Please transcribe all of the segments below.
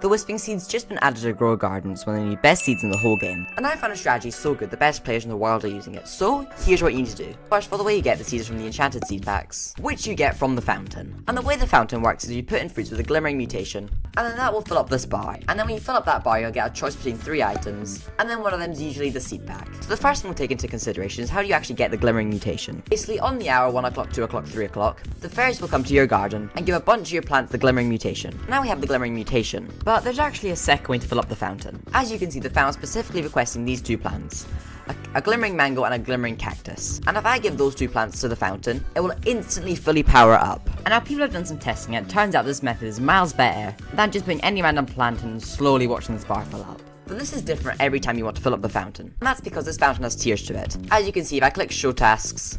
The Wispwing seed's just been added to Grow Garden. It's one of the new best seeds in the whole game. And I found a strategy so good the best players in the world are using it. So here's what you need to do. First of all, the way you get the seeds is from the enchanted seed packs, which you get from the fountain. And the way the fountain works is you put in fruits with a glimmering mutation, and then that will fill up this bar. And then when you fill up that bar, you'll get a choice between 3 items, and then one of them is usually the seed pack. So the first thing we'll take into consideration is how do you actually get the glimmering mutation. Basically, on the hour 1 o'clock, 2 o'clock, 3 o'clock, the fairies will come to your garden and give a bunch of your plants the glimmering mutation. Now we have the glimmering mutation, but there's actually a second way to fill up the fountain. As you can see, the fountain specifically requesting these 2 plants. A glimmering mango and a glimmering cactus. And if I give those 2 plants to the fountain, it will instantly fully power up. And now people have done some testing and it turns out this method is miles better than just putting any random plant and slowly watching this bar fill up. But this is different every time you want to fill up the fountain. And that's because this fountain has tiers to it. As you can see, if I click show tasks,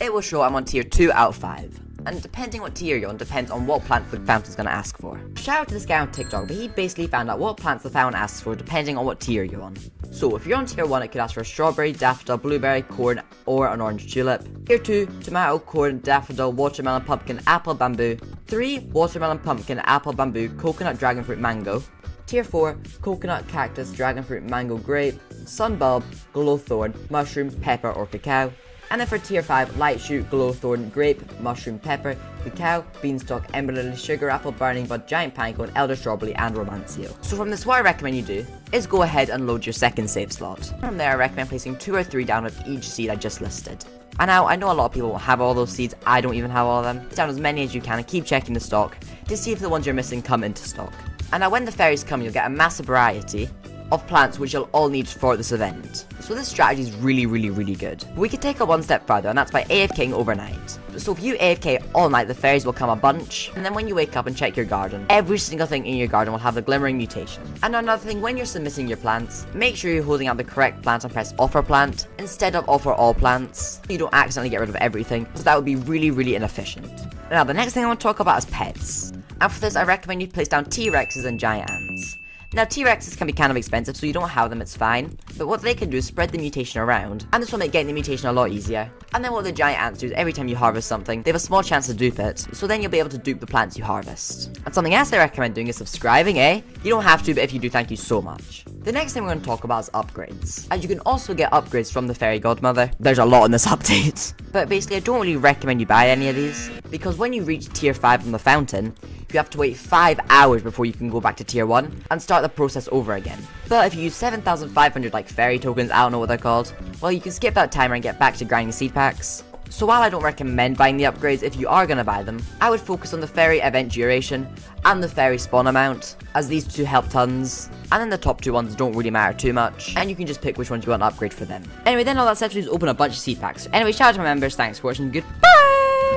it will show I'm on tier 2 out of 5. And depending what tier you're on depends on what plant the fountain's going to ask for. Shout out to this guy on TikTok, but he basically found out what plants the fountain asks for depending on what tier you're on. So if you're on tier 1, it could ask for a strawberry, daffodil, blueberry, corn, or an orange tulip. Tier 2, tomato, corn, daffodil, watermelon, pumpkin, apple, bamboo. 3, watermelon, pumpkin, apple, bamboo, coconut, dragon fruit, mango. Tier 4, coconut, cactus, dragon fruit, mango, grape, sunbulb, glowthorn, mushroom, pepper, or cacao. And then for tier 5, light shoot, glowthorn, grape, mushroom, pepper, cacao, beanstalk, ember lily, sugar apple, burning bud, giant pinecone, elder strawberry, and romancio. So from this, what I recommend you do is go ahead and load your second save slot. From there, I recommend placing 2 or 3 down of each seed I just listed. And now, I know a lot of people won't have all those seeds, I don't even have all of them. Put down as many as you can and keep checking the stock to see if the ones you're missing come into stock. And now when the fairies come, you'll get a massive variety of plants which you'll all need for this event. So this strategy is really good. But we could take it one step further, and that's by AFKing overnight. So if you AFK all night, the fairies will come a bunch, and then when you wake up and check your garden, every single thing in your garden will have the glimmering mutation. And another thing, when you're submitting your plants, make sure you're holding out the correct plant and press offer plant instead of offer all plants. You don't accidentally get rid of everything, so that would be really inefficient. Now the next thing I want to talk about is pets. And for this, I recommend you place down T-Rexes and giant ants. Now T-Rexes can be kind of expensive, so you don't have them, it's fine. But what they can do is spread the mutation around, and this will make getting the mutation a lot easier. And then what the giant ants do is every time you harvest something, they have a small chance to dupe it, so then you'll be able to dupe the plants you harvest. And something else I recommend doing is subscribing, eh? You don't have to, but if you do, thank you so much. The next thing we're going to talk about is upgrades. As you can also get upgrades from the fairy godmother. There's a lot in this update. But basically, I don't really recommend you buy any of these, because when you reach tier 5 from the fountain, you have to wait 5 hours before you can go back to tier 1 and start the process over again. But if you use 7,500 like fairy tokens, I don't know what they're called, well, you can skip that timer and get back to grinding seed packs. So while I don't recommend buying the upgrades, if you are going to buy them, I would focus on the fairy event duration and the fairy spawn amount, as these 2 help tons, and then the top 2 ones don't really matter too much, and you can just pick which ones you want to upgrade for them. Anyway, then all that said, please open a bunch of seed packs. Anyway, shout out to my members, thanks for watching, goodbye!